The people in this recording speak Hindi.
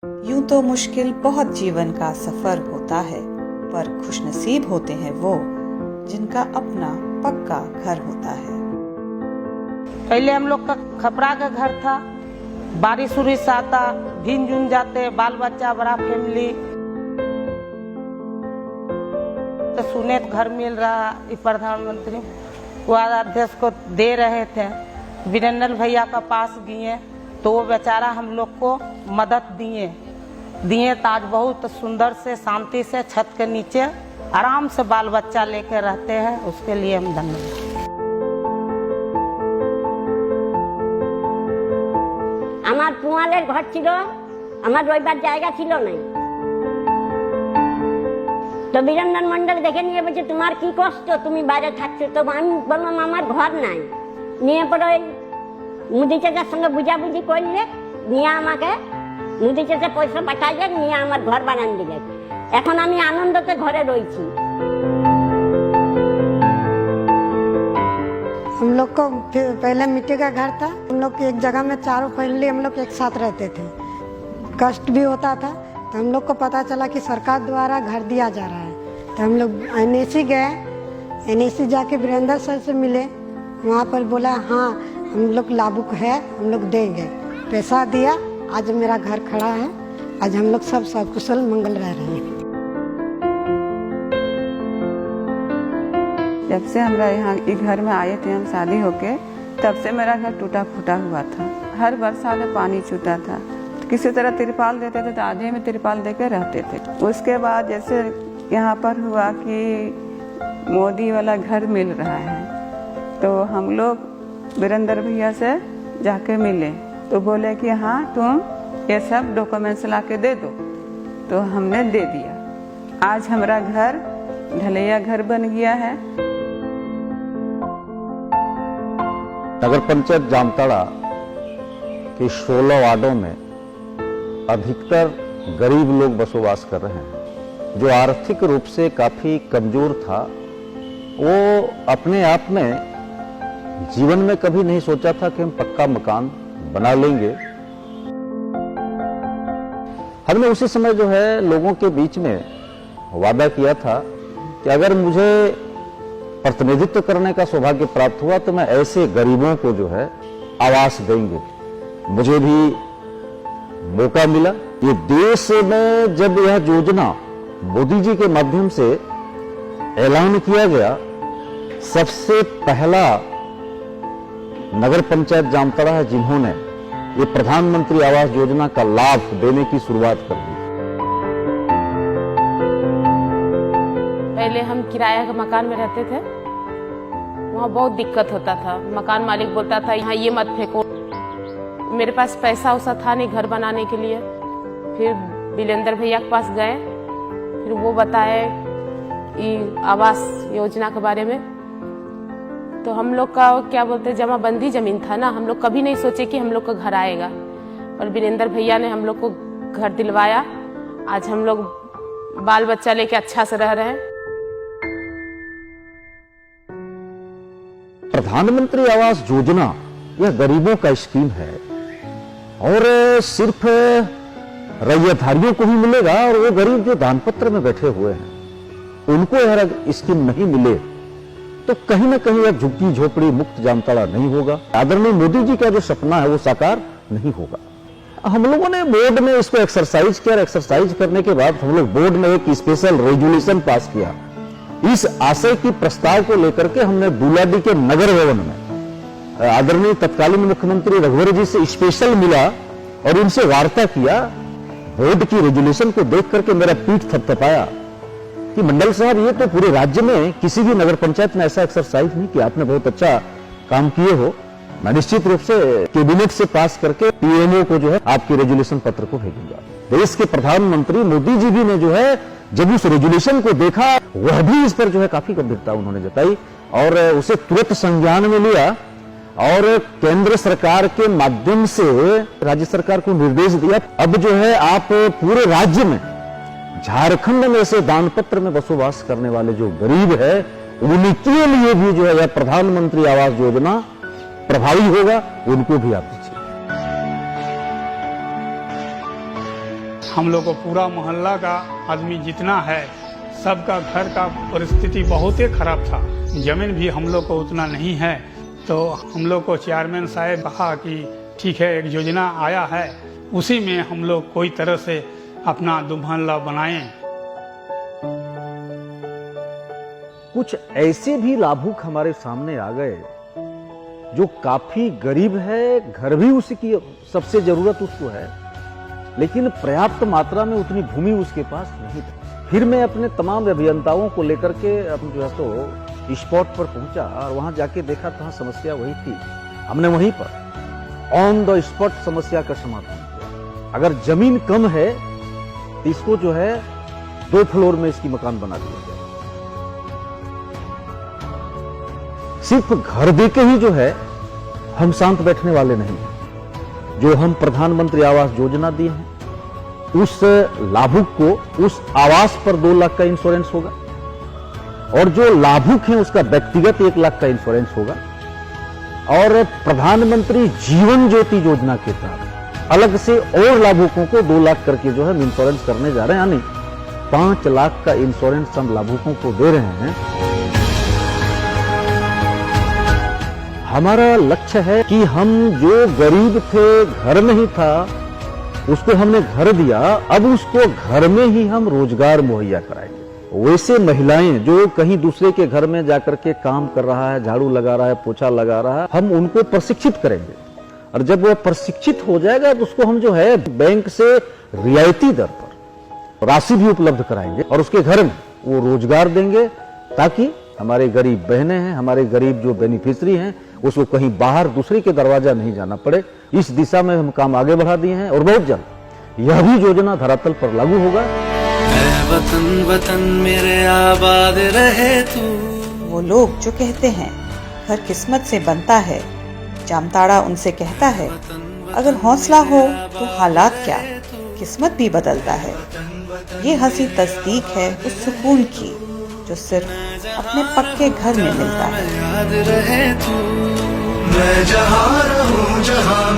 यूं तो मुश्किल बहुत जीवन का सफर होता है, पर खुशनसीब होते हैं वो जिनका अपना पक्का घर होता है। पहले हम लोग का खपरा का घर था, बारिश उरिश आता, भीन जुन जाते, बाल बच्चा, बड़ा फैमिली। तो सुने तो घर मिल रहा, प्रधानमंत्री अध्यक्ष को दे रहे थे। वीरेंद्र भैया का पास गए तो वो बेचारा हम लोग को मदद दिए तो आज बहुत सुंदर से शांति से छत के नीचे आराम से बाल बच्चा लेके रहते हैं। उसके लिए हम धन्यवाद। আমার পুয়ালের ঘর ছিল, আমার রইবার জায়গা ছিল না। তো বীরেন্দ্র মন্ডল দেখে নিয়ে বলছে তোমার কি কষ্ট, তুমি বাইরে থাকছো। তো আমি বললাম আমার ঘর নাই। নিয়ে পরে মুদি চাচার সঙ্গে বুঝাবুঝি করলে নিয়ে আমাকে মুদি চাচা পয়সা পাঠাইলে নিয়ে আমার ঘর বানান দিলে। এখন আমি আনন্দতে ঘরে রয়েছি। हम लोग को पहले मिट्टी का घर था। हम लोग एक जगह में चारों फैमिली हम लोग एक साथ रहते थे। कष्ट भी होता था। तो हम लोग को पता चला कि सरकार द्वारा घर दिया जा रहा है। तो हम लोग NAC गए। NAC जाके वीरेंद्र सर से मिले। वहाँ पर बोला हाँ हम लोग लाभुक है, हम लोग देंगे। पैसा दिया, आज मेरा घर खड़ा है। आज हम लोग सब सकुशल मंगल रह रहे हैं। जब से हमरा यहाँ इस घर में आए थे, हम शादी होके, तब से मेरा घर टूटा फूटा हुआ था। हर वर्षा में पानी छूटा था। किसी तरह तिरपाल देते थे तो आधे में तिरपाल देके रहते थे। उसके बाद जैसे यहाँ पर हुआ कि मोदी वाला घर मिल रहा है, तो हम लोग वीरेंद्र भैया से जाके मिले तो बोले कि हाँ तुम ये सब डॉक्यूमेंट्स ला के दे दो। तो हमने दे दिया। आज हमारा घर ढलैया घर बन गया है। नगर पंचायत जामताड़ा के 16 वार्डों में अधिकतर गरीब लोग बसोबास कर रहे हैं। जो आर्थिक रूप से काफी कमजोर था, वो अपने आप में जीवन में कभी नहीं सोचा था कि हम पक्का मकान बना लेंगे। हमने उसी समय जो है लोगों के बीच में वादा किया था कि अगर मुझे प्रतिनिधित्व करने का सौभाग्य प्राप्त हुआ तो मैं ऐसे गरीबों को जो है आवास देंगे। मुझे भी मौका मिला। ये देश में जब यह योजना मोदी जी के माध्यम से ऐलान किया गया, सबसे पहला नगर पंचायत जामताड़ा है जिन्होंने ये प्रधानमंत्री आवास योजना का लाभ देने की शुरुआत कर दी। पहले हम किराया के मकान में रहते थे, वहाँ बहुत दिक्कत होता था। मकान मालिक बोलता था यहाँ ये मत फेंको। मेरे पास पैसा उसा था नहीं घर बनाने के लिए। फिर वीरेंद्र भैया के पास गए, फिर वो बताए कि आवास योजना के बारे में। तो हम लोग का क्या बोलते जमाबंदी जमीन था ना, हम लोग कभी नहीं सोचे कि हम लोग का घर आएगा, और वीरेंद्र भैया ने हम लोग को घर दिलवाया। आज हम लोग बाल बच्चा लेके अच्छा से रह रहे हैं। प्रधानमंत्री आवास योजना यह गरीबों का स्कीम है और सिर्फ रैयतधारियों को ही मिलेगा, और वो गरीब जो दानपत्र में बैठे हुए हैं उनको यह स्कीम नहीं मिले तो कहीं ना कहीं यह झुग्गी झोपड़ी मुक्त जामताड़ा नहीं होगा। आदरणीय मोदी जी का जो सपना है वो साकार नहीं होगा। हम लोगों ने बोर्ड में इसको एक्सरसाइज किया। एक्सरसाइज करने के बाद हम लोग बोर्ड में एक स्पेशल रेजोल्यूशन पास किया। इस आशय की प्रस्ताव को लेकर के हमने बुलाडी के नगर भवन में आदरणीय तत्कालीन मुख्यमंत्री रघुवर जी से स्पेशल मिला और उनसे वार्ता किया। बोर्ड की रेजोल्यूशन को देख करके मेरा पीठ थपथपाया कि मंडल साहब ये तो पूरे राज्य में किसी भी नगर पंचायत में ऐसा एक्सरसाइज नहीं किया। आपने बहुत अच्छा काम किए हो। मैं निश्चित रूप से कैबिनेट से पास करके PMO को जो है आपके रेजोल्यूशन पत्र को भेजूंगा। देश के प्रधानमंत्री मोदी जी भी ने जो है जब उस रेजोल्यूशन को देखा, वह भी इस पर जो है काफी गंभीरता उन्होंने जताई और उसे तुरंत संज्ञान में लिया और केंद्र सरकार के माध्यम से राज्य सरकार को निर्देश दिया। अब जो है आप पूरे राज्य में, झारखंड में से दानपत्र में बसोबास करने वाले जो गरीब है उनके लिए भी जो है यह प्रधानमंत्री आवास योजना प्रभावी होगा। उनको भी आप दीजिए। हम लोग को पूरा मोहल्ला का आदमी जितना है सबका घर का परिस्थिति बहुत ही खराब था। जमीन भी हम लोग को उतना नहीं है, तो हम लोग को चेयरमैन साहब कहा कि ठीक है, एक योजना आया है, उसी में हम लोग कोई तरह से अपना दो मोहल्ला बनाएं। कुछ ऐसे भी लाभुक हमारे सामने आ गए जो काफी गरीब है, घर भी उसकी सबसे जरूरत उसको है, लेकिन पर्याप्त मात्रा में उतनी भूमि उसके पास नहीं थी। फिर मैं अपने तमाम अभियंताओं को लेकर के अपने जो है तो स्पॉट पर पहुंचा और वहां जाके देखा तो हाँ समस्या वही थी। हमने वहीं पर ऑन द स्पॉट समस्या का समाधान किया। अगर जमीन कम है तो इसको जो है 2 फ्लोर में इसकी मकान बना दिया जाए। सिर्फ घर देके ही जो है हम शांत बैठने वाले नहीं हैं। जो हम प्रधानमंत्री आवास योजना दिए हैं, उस लाभुक को उस आवास पर 2 लाख का इंश्योरेंस होगा और जो लाभुक है उसका व्यक्तिगत 1 लाख का इंश्योरेंस होगा। और प्रधानमंत्री जीवन ज्योति योजना के तहत अलग से और लाभुकों को 2 लाख करके जो है इंश्योरेंस करने जा रहे हैं, यानी 5 लाख का इंश्योरेंस हम लाभुकों को दे रहे हैं। हमारा लक्ष्य है कि हम जो गरीब थे, घर नहीं था, उसको हमने घर दिया, अब उसको घर में ही हम रोजगार मुहैया कराएंगे। वैसे महिलाएं जो कहीं दूसरे के घर में जाकर के काम कर रहा है, झाड़ू लगा रहा है, पोछा लगा रहा है, हम उनको प्रशिक्षित करेंगे और जब वह प्रशिक्षित हो जाएगा तो उसको हम जो है बैंक से रियायती दर पर राशि भी उपलब्ध कराएंगे और उसके घर में वो रोजगार देंगे, ताकि हमारे गरीब बहनें हैं, हमारे गरीब जो बेनिफिशियरी हैं, उसको कहीं बाहर दूसरे के दरवाजा नहीं जाना पड़े। इस दिशा में हम काम आगे बढ़ा दिए हैं और बहुत जल्द यह भी योजना धरातल पर लागू होगा। वतन वतन मेरे आबाद रहे तू। वो लोग जो कहते हैं घर किस्मत से बनता है, जामताड़ा उनसे कहता है अगर हौसला हो तो हालात क्या, किस्मत भी बदलता है। ये हंसी तस्दीक है उस सुकून की जो सिर्फ अपने पक्के घर में मिलता है। याद रहे तू, मैं जहाँ रहूं जहाँ